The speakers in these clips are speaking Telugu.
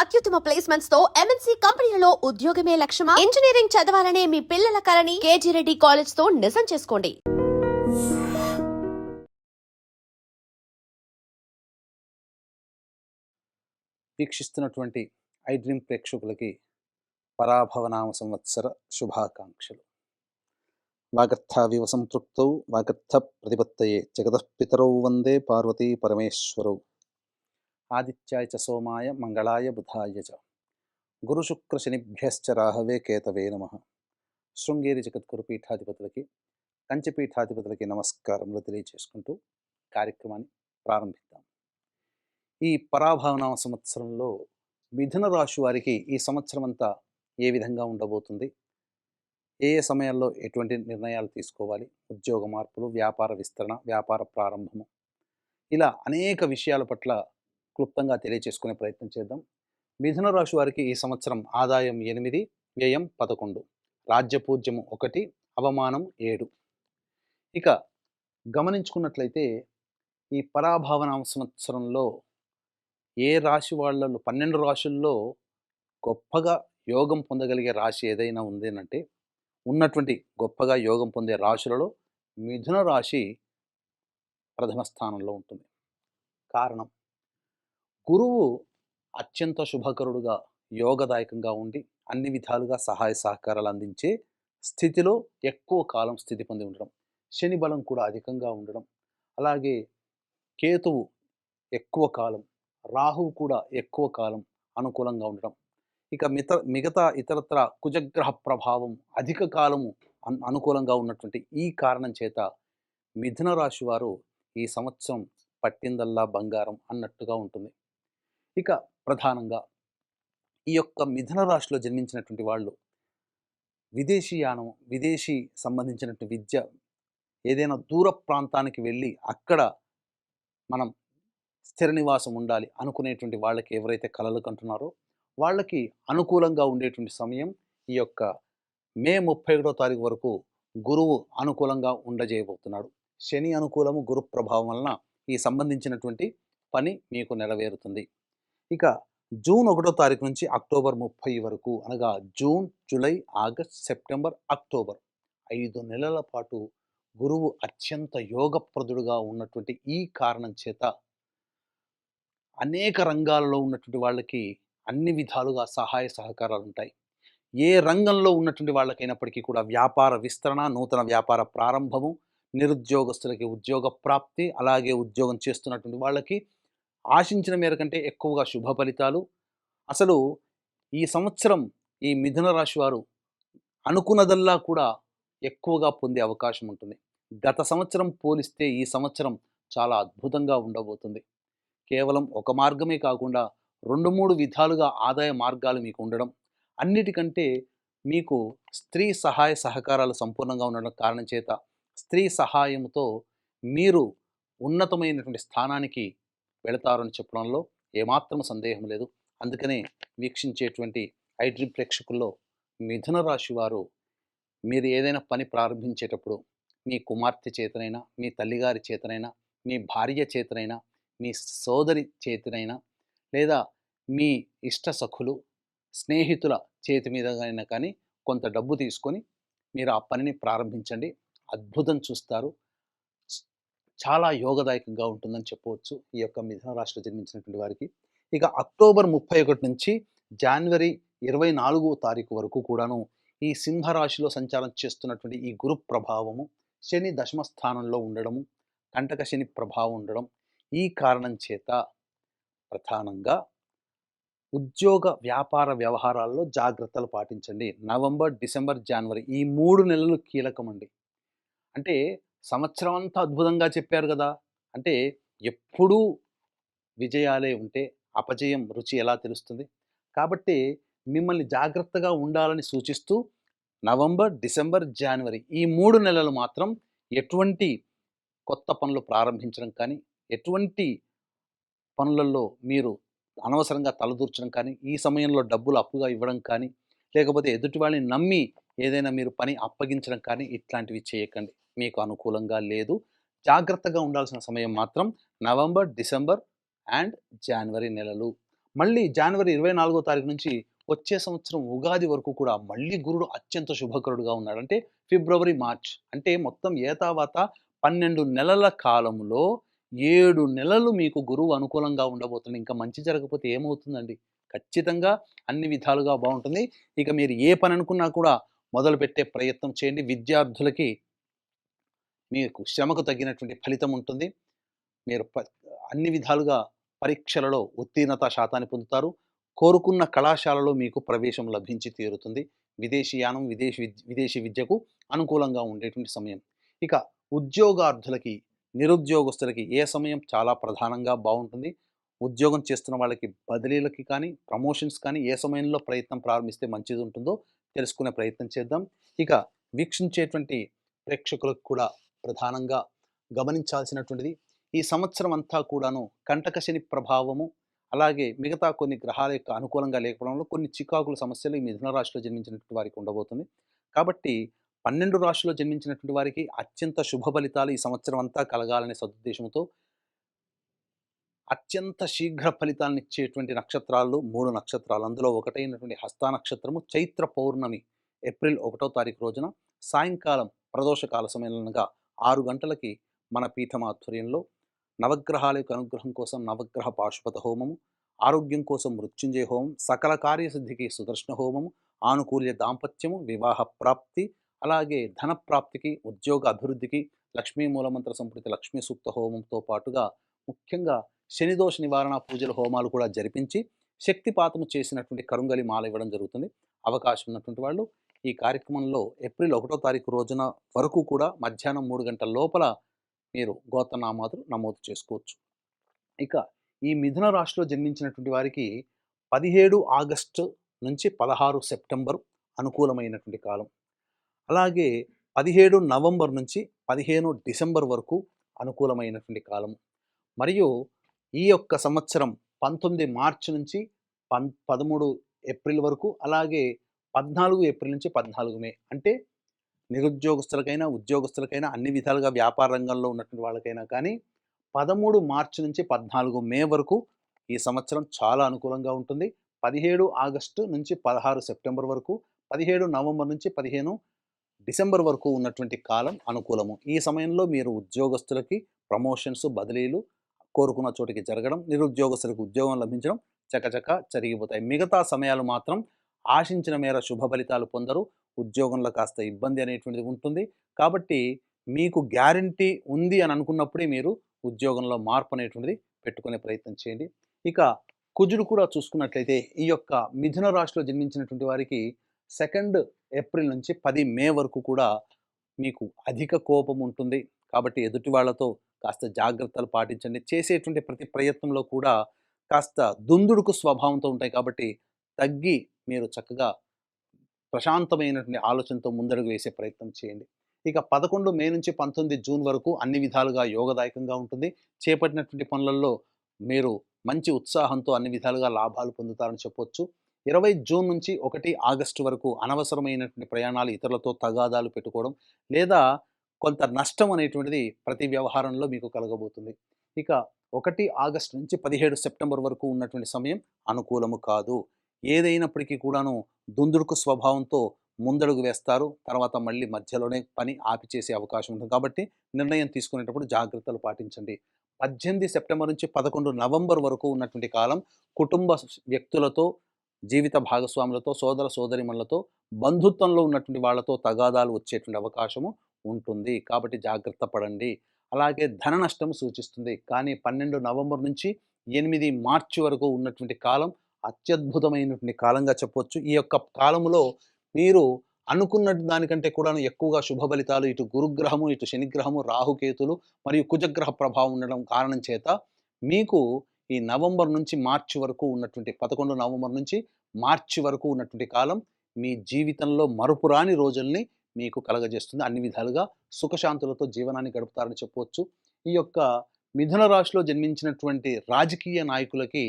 అత్యుత్తమ ప్లేస్మెంట్స్ తో ఎంఎన్సీ కంపెనీలలో ఉద్యోగమే లక్ష్యమా? ఇంజనీరింగ్ చదవాలనే మీ పిల్లల కలని కేజీ రెడ్డి కాలేజ్ తో నిజం చేసుకోండి. వీక్షిస్తున్నటువంటి ఐ డ్రీమ్ ప్రేక్షకులకి పరాభవనామ సంవత్సర శుభాకాంక్షలు. వాగర్థావివ సంపృక్తౌ వాగర్థ ప్రతిపత్తయే జగదఃపితరౌ వందే పార్వతీ పరమేశ్వరౌ. ఆదిత్యాయ చ సోమాయ మంగళాయ బుధాయ చ గురుశుక్ర శనిభ్యశ్చ రాహవే కేతవే నమః. శృంగేరి జగద్గురు పీఠాధిపతులకి కంచి పీఠాధిపతులకి నమస్కారములు తెలియజేసుకుంటూ కార్యక్రమాన్ని ప్రారంభిద్దాం. ఈ పరాభవనామ సంవత్సరంలో మిథున రాశి వారికి ఈ సంవత్సరం అంతా ఏ విధంగా ఉండబోతుంది, ఏ ఏ సమయాల్లో ఎటువంటి నిర్ణయాలు తీసుకోవాలి, ఉద్యోగ మార్పులు, వ్యాపార విస్తరణ, వ్యాపార ప్రారంభము, ఇలా అనేక విషయాల పట్ల క్లుప్తంగా తెలియజేసుకునే ప్రయత్నం చేద్దాం. మిథున రాశి వారికి ఈ సంవత్సరం ఆదాయం 8, వ్యయం 11, రాజ్యపూజ్యము 1, అవమానం 7. ఇక గమనించుకున్నట్లయితే ఈ పరాభవనామ సంవత్సరంలో ఏ రాశి వాళ్ళలో 12 రాశుల్లో గొప్పగా యోగం పొందగలిగే రాశి ఏదైనా ఉంది అంటే ఉన్నటువంటి గొప్పగా యోగం పొందే రాశులలో మిథున రాశి ప్రథమ స్థానంలో ఉంటుంది. కారణం, గురువు అత్యంత శుభకరుడుగా యోగదాయకంగా ఉండి అన్ని విధాలుగా సహాయ సహకారాలు అందించే స్థితిలో ఎక్కువ కాలం స్థితి పొంది ఉండడం, శని బలం కూడా అధికంగా ఉండడం, అలాగే కేతువు ఎక్కువ కాలం, రాహువు కూడా ఎక్కువ కాలం అనుకూలంగా ఉండడం, ఇక మిగతా ఇతరత్ర కుజగ్రహ ప్రభావం అధిక కాలము అనుకూలంగా ఉన్నటువంటి ఈ కారణం చేత మిథున రాశి వారు ఈ సంవత్సరం పట్టిందల్లా బంగారం అన్నట్టుగా ఉంటుంది. ఇక ప్రధానంగా ఈ యొక్క మిథున రాశిలో జన్మించినటువంటి వాళ్ళు విదేశీయానం, విదేశీ సంబంధించినటువంటి విద్య, ఏదైనా దూర ప్రాంతానికి వెళ్ళి అక్కడ మనం స్థిర నివాసం ఉండాలి అనుకునేటువంటి వాళ్ళకి ఎవరైతే కలలు కంటున్నారో వాళ్ళకి అనుకూలంగా ఉండేటువంటి సమయం ఈ యొక్క మే 31వ తారీఖు వరకు గురువు అనుకూలంగా ఉండజేయబోతున్నాడు. శని అనుకూలము, గురు ప్రభావం వలన ఈ సంబంధించినటువంటి పని మీకు నెరవేరుతుంది. ఇక జూన్ 1వ తారీఖు నుంచి అక్టోబర్ 30 వరకు, అనగా June, July, August, September, October 5 నెలల పాటు గురువు అత్యంత యోగప్రదుడుగా ఉన్నటువంటి ఈ కారణం చేత అనేక రంగాలలో ఉన్నటువంటి వాళ్ళకి అన్ని విధాలుగా సహాయ సహకారాలు ఉంటాయి. ఏ రంగంలో ఉన్నటువంటి వాళ్ళకైనప్పటికీ కూడా వ్యాపార విస్తరణ, నూతన వ్యాపార ప్రారంభము, నిరుద్యోగస్తులకి ఉద్యోగ ప్రాప్తి, అలాగే ఉద్యోగం చేస్తున్నటువంటి వాళ్ళకి ఆశించిన మేర కంటే ఎక్కువగా శుభ ఫలితాలు. అసలు ఈ సంవత్సరం ఈ మిథున రాశి వారు అనుకున్నదల్లా కూడా ఎక్కువగా పొందే అవకాశం ఉంటుంది. గత సంవత్సరం పోలిస్తే ఈ సంవత్సరం చాలా అద్భుతంగా ఉండబోతుంది. కేవలం ఒక మార్గమే కాకుండా 2-3 విధాలుగా ఆదాయ మార్గాలు మీకు ఉండడం, అన్నిటికంటే మీకు స్త్రీ సహాయ సహకారాలు సంపూర్ణంగా ఉండడం కారణం చేత స్త్రీ సహాయంతో మీరు ఉన్నతమైనటువంటి స్థానానికి వెళతారని చెప్పడంలో ఏమాత్రం సందేహం లేదు. అందుకనే వీక్షించేటువంటి ఐ డ్రీమ్ ప్రేక్షకుల్లో మిథున రాశి వారు మీరు ఏదైనా పని ప్రారంభించేటప్పుడు మీ కుమార్తె చేతనైనా, మీ తల్లిగారి చేతనైనా, మీ భార్య చేతనైనా, మీ సోదరి చేతినైనా, లేదా మీ ఇష్ట సఖులు, స్నేహితుల చేతి మీదైనా కానీ కొంత డబ్బు తీసుకొని మీరు ఆ పనిని ప్రారంభించండి. అద్భుతం చూస్తారు. చాలా యోగదాయకంగా ఉంటుందని చెప్పవచ్చు ఈ యొక్క మిథున రాశిలో జన్మించినటువంటి వారికి. ఇక అక్టోబర్ 31 నుంచి జనవరి 24వ తారీఖు వరకు కూడాను ఈ సింహరాశిలో సంచారం చేస్తున్నటువంటి ఈ గురు ప్రభావము, శని దశమ స్థానంలో ఉండడము, కంటక శని ప్రభావం ఉండడం, ఈ కారణం చేత ప్రధానంగా ఉద్యోగ వ్యాపార వ్యవహారాల్లో జాగ్రత్తలు పాటించండి. నవంబర్, డిసెంబర్, జనవరి ఈ 3 నెలలు కీలకమండి. అంటే సంవత్సరం అంతా అద్భుతంగా చెప్పారు కదా, అంటే ఎప్పుడూ విజయాలే ఉంటే అపజయం రుచి ఎలా తెలుస్తుంది? కాబట్టి మిమ్మల్ని జాగ్రత్తగా ఉండాలని సూచిస్తూ నవంబర్, డిసెంబర్, జనవరి ఈ 3 నెలలు మాత్రం ఎటువంటి కొత్త పనులు ప్రారంభించడం కానీ, ఎటువంటి పనులలో మీరు అనవసరంగా తలదూర్చడం కానీ, ఈ సమయంలో డబ్బులు అప్పుగా ఇవ్వడం కానీ, లేకపోతే ఎదుటి వాళ్ళని నమ్మి ఏదైనా మీరు పని అప్పగించడం కానీ ఇట్లాంటివి చేయకండి. మీకు అనుకూలంగా లేదు. జాగ్రత్తగా ఉండాల్సిన సమయం మాత్రం నవంబర్, డిసెంబర్ అండ్ జనవరి నెలలు. మళ్ళీ జనవరి 24వ తారీఖు నుంచి వచ్చే సంవత్సరం ఉగాది వరకు కూడా మళ్ళీ గురుడు అత్యంత శుభకరుడుగా ఉన్నాడు. అంటే ఫిబ్రవరి, మార్చ్ అంటే మొత్తం ఏతావాత 12 నెలల కాలంలో 7 నెలలు మీకు గురువు అనుకూలంగా ఉండబోతుంది. ఇంకా మంచి జరగకపోతే ఏమవుతుందండి? ఖచ్చితంగా అన్ని విధాలుగా బావుంటుంది. ఇక మీరు ఏ పని అనుకున్నా కూడా మొదలుపెట్టే ప్రయత్నం చేయండి. విద్యార్థులకి మీకు శ్రమకు తగ్గినటువంటి ఫలితం ఉంటుంది. మీరు అన్ని విధాలుగా పరీక్షలలో ఉత్తీర్ణత శాతాన్ని పొందుతారు. కోరుకున్న కళాశాలలో మీకు ప్రవేశం లభించి తీరుతుంది. విదేశీయానం, విదేశీ విద్యకు అనుకూలంగా ఉండేటువంటి సమయం. ఇక ఉద్యోగార్థులకి, నిరుద్యోగస్తులకి ఏ సమయం చాలా ప్రధానంగా బావుంటుంది. ఉద్యోగం చేస్తున్న వాళ్ళకి బదిలీలకి కానీ, ప్రమోషన్స్ కానీ ఏ సమయంలో ప్రయత్నం ప్రారంభిస్తే మంచిది ఉంటుందో తెలుసుకునే ప్రయత్నం చేద్దాం. ఇక వీక్షించేటువంటి ప్రేక్షకులకు కూడా ప్రధానంగా గమనించాల్సినటువంటిది, ఈ సంవత్సరం అంతా కూడాను కంటక శని ప్రభావము, అలాగే మిగతా కొన్ని గ్రహాల యొక్క అనుకూలంగా లేకపోవడంలో కొన్ని చికాకుల సమస్యలు ఈ మిథున రాశిలో జన్మించినటువంటి వారికి ఉండబోతుంది. కాబట్టి 12 రాశిలో జన్మించినటువంటి వారికి అత్యంత శుభ ఫలితాలు ఈ సంవత్సరం అంతా కలగాలనే సదుద్దేశంతో అత్యంత శీఘ్ర ఫలితాలనిచ్చేటువంటి నక్షత్రాలు 3 నక్షత్రాలు. అందులో ఒకటైనటువంటి హస్త నక్షత్రము చైత్ర పౌర్ణమి ఏప్రిల్ 1వ తారీఖు రోజున సాయంకాలం ప్రదోషకాల సమయంలో 6 గంటలకి మన పీఠం ఆధ్వర్యంలో నవగ్రహాల యొక్క అనుగ్రహం కోసం నవగ్రహ పాశుపత హోమము, ఆరోగ్యం కోసం మృత్యుంజయ హోమం, సకల కార్యసిద్ధికి సుదర్శన హోమము, ఆనుకూల్య దాంపత్యము, వివాహ ప్రాప్తి, అలాగే ధన ప్రాప్తికి, ఉద్యోగ అభివృద్ధికి లక్ష్మీ మూలమంత్ర సంపుటిత లక్ష్మీ సూక్త హోమంతో పాటుగా ముఖ్యంగా శనిదోష నివారణ పూజల హోమాలు కూడా జరిపించి శక్తిపాతము చేసినటువంటి కరుంగలి మాల ఇవ్వడం జరుగుతుంది. అవకాశం ఉన్నటువంటి వాళ్ళు ఈ కార్యక్రమంలో ఏప్రిల్ 1వ తారీఖు రోజున వరకు కూడా మధ్యాహ్నం 3 గంటల లోపల మీరు గోత్రనామాదులు నమోదు చేసుకోవచ్చు. ఇక ఈ మిథున రాశిలో జన్మించినటువంటి వారికి 17 ఆగస్టు నుంచి 16 సెప్టెంబర్ అనుకూలమైనటువంటి కాలం. అలాగే 17 నవంబర్ నుంచి 15 డిసెంబర్ వరకు అనుకూలమైనటువంటి కాలం. మరియు ఈ యొక్క సంవత్సరం 19 మార్చి నుంచి 13 ఏప్రిల్ వరకు, అలాగే 14 ఏప్రిల్ నుంచి 14 మే అంటే నిరుద్యోగస్తులకైనా, ఉద్యోగస్తులకైనా, అన్ని విధాలుగా వ్యాపార రంగంలో ఉన్నటువంటి వాళ్ళకైనా కానీ 13 మార్చి నుంచి 14 మే వరకు ఈ సంవత్సరం చాలా అనుకూలంగా ఉంటుంది. 17 ఆగస్టు నుంచి 16 సెప్టెంబర్ వరకు, 17 నవంబర్ నుంచి 15 డిసెంబర్ వరకు ఉన్నటువంటి కాలం అనుకూలము. ఈ సమయంలో మీరు ఉద్యోగస్తులకి ప్రమోషన్స్, బదిలీలు కోరుకున్న చోటికి జరగడం, నిరుద్యోగస్తులకు ఉద్యోగం లభించడం చకచకా జరిగిపోతాయి. మిగతా సమయాలు మాత్రం ఆశించిన మేర శుభ ఫలితాలు పొందరు. ఉద్యోగంలో కాస్త ఇబ్బంది అనేటువంటిది ఉంటుంది. కాబట్టి మీకు గ్యారంటీ ఉంది అని అనుకున్నప్పుడే మీరు ఉద్యోగంలో మార్పు అనేటువంటిది పెట్టుకునే ప్రయత్నం చేయండి. ఇక కుజుడు కూడా చూసుకున్నట్లయితే ఈ యొక్క మిథున రాశిలో జన్మించినటువంటి వారికి 2 ఏప్రిల్ నుంచి 10 మే వరకు కూడా మీకు అధిక కోపం ఉంటుంది. కాబట్టి ఎదుటి వాళ్ళతో కాస్త జాగ్రత్తలు పాటించండి. చేసేటువంటి ప్రతి ప్రయత్నంలో కూడా కాస్త దుందుడుకు స్వభావంతో ఉంటాయి. కాబట్టి తగ్గి మీరు చక్కగా ప్రశాంతమైనటువంటి ఆలోచనతో ముందడుగు వేసే ప్రయత్నం చేయండి. ఇక 11 మే నుంచి 19 జూన్ వరకు అన్ని విధాలుగా యోగదాయకంగా ఉంటుంది. చేపట్టినటువంటి పనులలో మీరు మంచి ఉత్సాహంతో అన్ని విధాలుగా లాభాలు పొందుతారని చెప్పొచ్చు. 20 జూన్ నుంచి 1 ఆగస్టు వరకు అనవసరమైనటువంటి ప్రయాణాలు, ఇతరులతో తగాదాలు పెట్టుకోవడం, లేదా కొంత నష్టం అనేటువంటిది ప్రతి వ్యవహారంలో మీకు కలగబోతుంది. ఇక 1 ఆగస్టు నుంచి 17 సెప్టెంబర్ వరకు ఉన్నటువంటి సమయం అనుకూలము కాదు. ఏదైనప్పటికీ కూడాను దుందుడుకు స్వభావంతో ముందడుగు వేస్తారు. తర్వాత మళ్ళీ మధ్యలోనే పని ఆపి చేసే అవకాశం ఉంటుంది. కాబట్టి నిర్ణయం తీసుకునేటప్పుడు జాగ్రత్తలు పాటించండి. 18 సెప్టెంబర్ నుంచి 11 నవంబర్ వరకు ఉన్నటువంటి కాలం కుటుంబ వ్యక్తులతో, జీవిత భాగస్వాములతో, సోదర సోదరీమణులతో, బంధుత్వంలో ఉన్నటువంటి వాళ్ళతో తగాదాలు వచ్చేటువంటి అవకాశము ఉంటుంది. కాబట్టి జాగ్రత్త పడండి. అలాగే ధన నష్టం సూచిస్తుంది. కానీ 12 నవంబర్ నుంచి 8 మార్చి వరకు ఉన్నటువంటి కాలం అత్యద్భుతమైనటువంటి కాలంగా చెప్పొచ్చు. ఈ యొక్క కాలంలో మీరు అనుకున్న దానికంటే కూడా ఎక్కువగా శుభ ఫలితాలు ఇటు గురుగ్రహము, ఇటు శనిగ్రహము, రాహుకేతులు మరియు కుజగ్రహ ప్రభావం ఉండడం కారణం చేత మీకు ఈ నవంబర్ నుంచి మార్చి వరకు ఉన్నటువంటి 11 నవంబర్ నుంచి మార్చి వరకు ఉన్నటువంటి కాలం మీ జీవితంలో మరుపురాని రోజుల్ని మీకు కలగజేస్తుంది. అన్ని విధాలుగా సుఖశాంతులతో జీవనాన్ని గడుపుతారని చెప్పవచ్చు. ఈ యొక్క మిథున రాశిలో జన్మించినటువంటి రాజకీయ నాయకులకి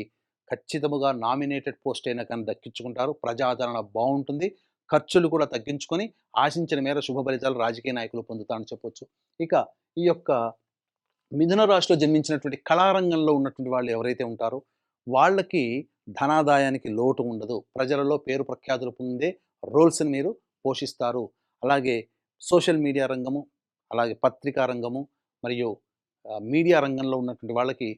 ఖచ్చితముగా నామినేటెడ్ పోస్ట్ అయినా కానీ దక్కించుకుంటారు. ప్రజాదరణ బాగుంటుంది. ఖర్చులు కూడా తగ్గించుకొని ఆశించిన మేర శుభ ఫలితాలు రాజకీయ నాయకులు పొందుతారని చెప్పొచ్చు. ఇక ఈ యొక్క మిథున రాశిలో జన్మించినటువంటి కళారంగంలో ఉన్నటువంటి వాళ్ళు ఎవరైతే ఉంటారో వాళ్ళకి ధనాదాయానికి లోటు ఉండదు. ప్రజలలో పేరు ప్రఖ్యాతులు పొందే రోల్స్ని మీరు పోషిస్తారు. అలాగే సోషల్ మీడియా రంగము, అలాగే పత్రికా రంగము మరియు మీడియా రంగంలో ఉన్నటువంటి వాళ్ళకి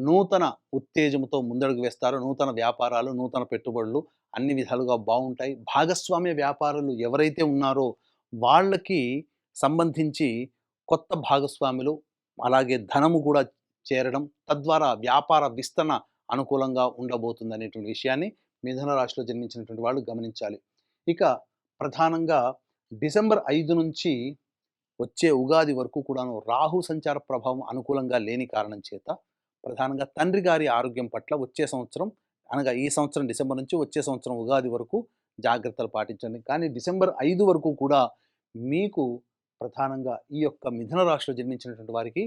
నూతన ఉత్తేజంతో ముందడుగు వేస్తారు. నూతన వ్యాపారాలు, నూతన పెట్టుబడులు అన్ని విధాలుగా బాగుంటాయి. భాగస్వామ్య వ్యాపారులు ఎవరైతే ఉన్నారో వాళ్ళకి సంబంధించి కొత్త భాగస్వాములు, అలాగే ధనము కూడా చేరడం, తద్వారా వ్యాపార విస్తరణ అనుకూలంగా ఉండబోతుంది అనేటువంటి విషయాన్ని మిథున రాశిలో జన్మించినటువంటి వాళ్ళు గమనించాలి. ఇక ప్రధానంగా డిసెంబర్ 5 నుంచి వచ్చే ఉగాది వరకు కూడాను రాహు సంచార ప్రభావం అనుకూలంగా లేని కారణం చేత ప్రధానంగా తండ్రి గారి ఆరోగ్యం పట్ల వచ్చే సంవత్సరం, అనగా ఈ సంవత్సరం డిసెంబర్ నుంచి వచ్చే సంవత్సరం ఉగాది వరకు జాగ్రత్తలు పాటించండి. కానీ డిసెంబర్ 5 వరకు కూడా మీకు ప్రధానంగా ఈ యొక్క మిథున రాశిలో జన్మించినటువంటి వారికి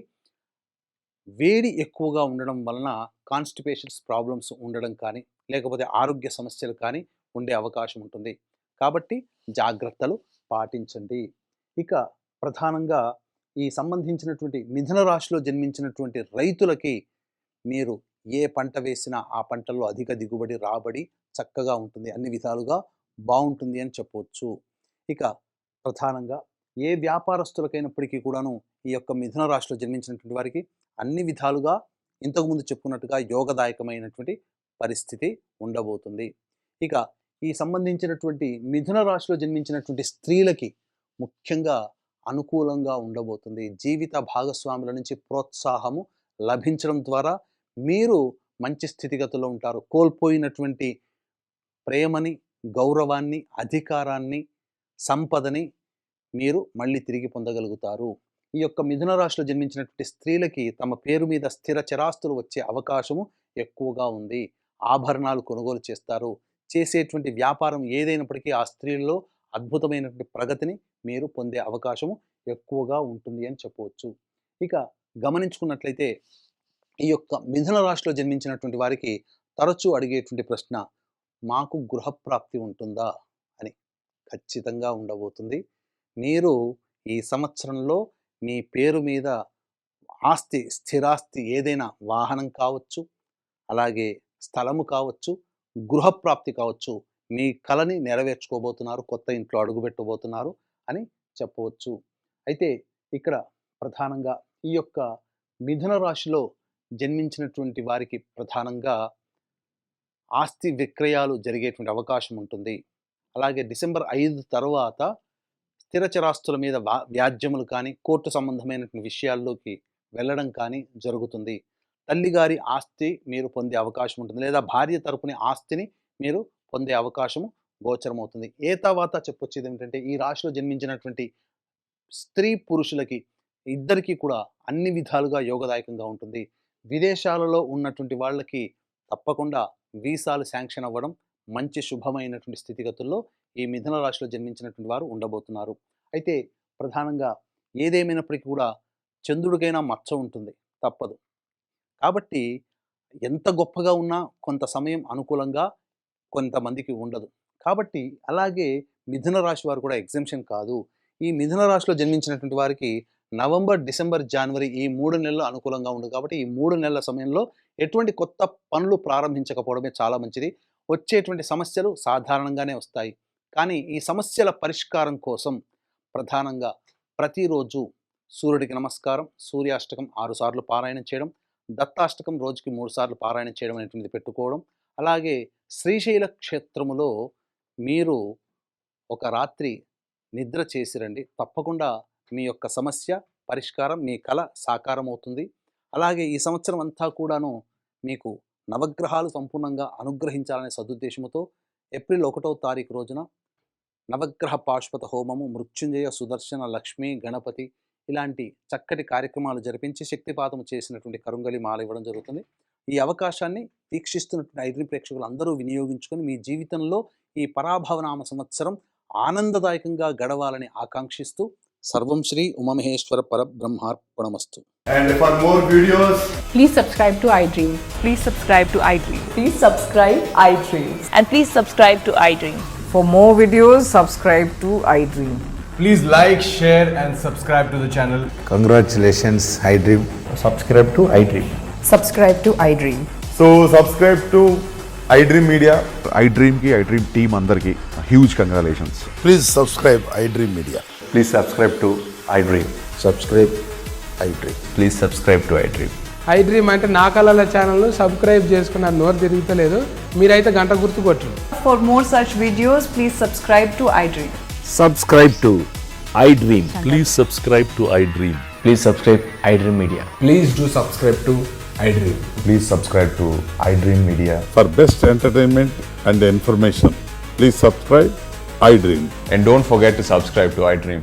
వేడి ఎక్కువగా ఉండడం వలన కాన్స్టిపేషన్స్ ప్రాబ్లమ్స్ ఉండడం కానీ, లేకపోతే ఆరోగ్య సమస్యలు కానీ ఉండే అవకాశం ఉంటుంది. కాబట్టి జాగ్రత్తలు పాటించండి. ఇక ప్రధానంగా ఈ సంబంధించినటువంటి మిథున రాశిలో జన్మించినటువంటి రైతులకి మీరు ఏ పంట వేసినా ఆ పంటల్లో అధిక దిగుబడి, రాబడి చక్కగా ఉంటుంది, అన్ని విధాలుగా బాగుంటుంది అని చెప్పవచ్చు. ఇక ప్రధానంగా ఏ వ్యాపారస్తులకైనప్పటికీ కూడాను ఈ యొక్క మిథున రాశిలో జన్మించినటువంటి వారికి అన్ని విధాలుగా ఇంతకుముందు చెప్పుకున్నట్టుగా యోగదాయకమైనటువంటి పరిస్థితి ఉండబోతుంది. ఇక ఈ సంబంధించినటువంటి మిథున రాశిలో జన్మించినటువంటి స్త్రీలకి ముఖ్యంగా అనుకూలంగా ఉండబోతుంది. జీవిత భాగస్వాముల నుంచి ప్రోత్సాహము లభించడం ద్వారా మీరు మంచి స్థితిగతుల్లో ఉంటారు. కోల్పోయినటువంటి ప్రేమని, గౌరవాన్ని, అధికారాన్ని, సంపదని మీరు మళ్ళీ తిరిగి పొందగలుగుతారు. ఈ యొక్క మిథున రాశిలో జన్మించినటువంటి స్త్రీలకి తమ పేరు మీద స్థిర చరాస్తులు వచ్చే అవకాశము ఎక్కువగా ఉంది. ఆభరణాలు కొనుగోలు చేస్తారు. చేసేటువంటి వ్యాపారం ఏదైనప్పటికీ ఆ స్త్రీల్లో అద్భుతమైనటువంటి ప్రగతిని మీరు పొందే అవకాశము ఎక్కువగా ఉంటుంది అని చెప్పవచ్చు. ఇక గమనించుకున్నట్లయితే ఈ యొక్క మిథున రాశిలో జన్మించినటువంటి వారికి తరచూ అడిగేటువంటి ప్రశ్న, మాకు గృహప్రాప్తి ఉంటుందా అని. ఖచ్చితంగా ఉండబోతుంది. మీరు ఈ సంవత్సరంలో మీ పేరు మీద ఆస్తి, స్థిరాస్తి ఏదైనా వాహనం కావచ్చు, అలాగే స్థలము కావచ్చు, గృహప్రాప్తి కావచ్చు, మీ కలని నెరవేర్చుకోబోతున్నారు, కొత్త ఇంట్లో అడుగుపెట్టబోతున్నారు అని చెప్పవచ్చు. అయితే ఇక్కడ ప్రధానంగా ఈ యొక్క మిథున రాశిలో జన్మించినటువంటి వారికి ప్రధానంగా ఆస్తి విక్రయాలు జరిగేటువంటి అవకాశం ఉంటుంది. అలాగే డిసెంబర్ 5 తర్వాత స్థిర చరాస్తుల మీద వ్యాజ్యములు కానీ, కోర్టు సంబంధమైనటువంటి విషయాల్లోకి వెళ్ళడం కానీ జరుగుతుంది. తల్లిగారి ఆస్తి మీరు పొందే అవకాశం ఉంటుంది, లేదా భార్య తరపుని ఆస్తిని మీరు పొందే అవకాశము గోచరమవుతుంది. ఏ తర్వాత చెప్పొచ్చేది ఏమిటంటే, ఈ రాశిలో జన్మించినటువంటి స్త్రీ పురుషులకి ఇద్దరికీ కూడా అన్ని విధాలుగా యోగదాయకంగా ఉంటుంది. విదేశాలలో ఉన్నటువంటి వాళ్ళకి తప్పకుండా వీసాలు శాంక్షన్ అవ్వడం, మంచి శుభమైనటువంటి స్థితిగతుల్లో ఈ మిథున రాశిలో జన్మించినటువంటి వారు ఉండబోతున్నారు. అయితే ప్రధానంగా ఏదేమైనప్పటికీ కూడా చంద్రుడికైనా మచ్చ ఉంటుంది, తప్పదు. కాబట్టి ఎంత గొప్పగా ఉన్నా కొంత సమయం అనుకూలంగా కొంతమందికి ఉండదు. కాబట్టి అలాగే మిథున రాశి వారు కూడా ఎగ్జెంప్షన్ కాదు. ఈ మిథున రాశిలో జన్మించినటువంటి వారికి నవంబర్, డిసెంబర్, జనవరి ఈ 3 నెలలు అనుకూలంగా ఉండదు. కాబట్టి ఈ 3 నెలల సమయంలో ఎటువంటి కొత్త పనులు ప్రారంభించకపోవడమే చాలా మంచిది. వచ్చేటువంటి సమస్యలు సాధారణంగానే వస్తాయి. కానీ ఈ సమస్యల పరిష్కారం కోసం ప్రధానంగా ప్రతిరోజు సూర్యుడికి నమస్కారం, సూర్యాష్టకం 6 సార్లు పారాయణం చేయడం, దత్తాష్టకం రోజుకి 3 సార్లు పారాయణం చేయడం అనేటువంటిది పెట్టుకోవడం, అలాగే శ్రీశైల క్షేత్రములో మీరు ఒక రాత్రి నిద్ర చేసి రండి. తప్పకుండా మీ యొక్క సమస్య పరిష్కారం, మీ కల సాకారం అవుతుంది. అలాగే ఈ సంవత్సరం అంతా కూడాను మీకు నవగ్రహాలు సంపూర్ణంగా అనుగ్రహించాలనే సదుద్దేశంతో ఏప్రిల్ 1వ తారీఖు రోజున నవగ్రహ పాశుపత హోమము, మృత్యుంజయ, సుదర్శన, లక్ష్మీ, గణపతి ఇలాంటి చక్కటి కార్యక్రమాలు జరిపించి శక్తిపాతము చేసినటువంటి కరుంగలి మాల ఇవ్వడం జరుగుతుంది. ఈ అవకాశాన్ని వీక్షిస్తున్నటువంటి ఐడ్రీమ్ ప్రేక్షకులు అందరూ వినియోగించుకొని మీ జీవితంలో ఈ పరాభవనామ సంవత్సరం ఆనందదాయకంగా గడవాలని ఆకాంక్షిస్తూ సర్వం శ్రీ ఉమామహేశ్వర పరబ్రహ్మార్పణమస్తు. And for more videos, Please subscribe to iDream. Please subscribe to iDream. Please subscribe iDream. And please subscribe to iDream. For more videos, subscribe to iDream. please like, share and subscribe to the channel. Congratulations, iDream. Subscribe to iDream. Subscribe to iDream. So subscribe to iDream Media. iDream team అందరికి huge congratulations. Please subscribe iDream Media. Please subscribe to iDream. Subscribe iDream. Please subscribe to iDream. iDream అంటే నా కళల ఛానల్ను సబ్స్క్రైబ్ చేసుకున్న నోరు తిరుగుతలేదు, మీరైతే గంట గుర్తు కొట్టండి. For more such videos, please subscribe to iDream. Subscribe to iDream. Please subscribe to iDream. Please subscribe iDream Media. Please do subscribe to iDream. Please subscribe to iDream Media. For best entertainment and information, please subscribe iDream. And don't forget to subscribe to iDream.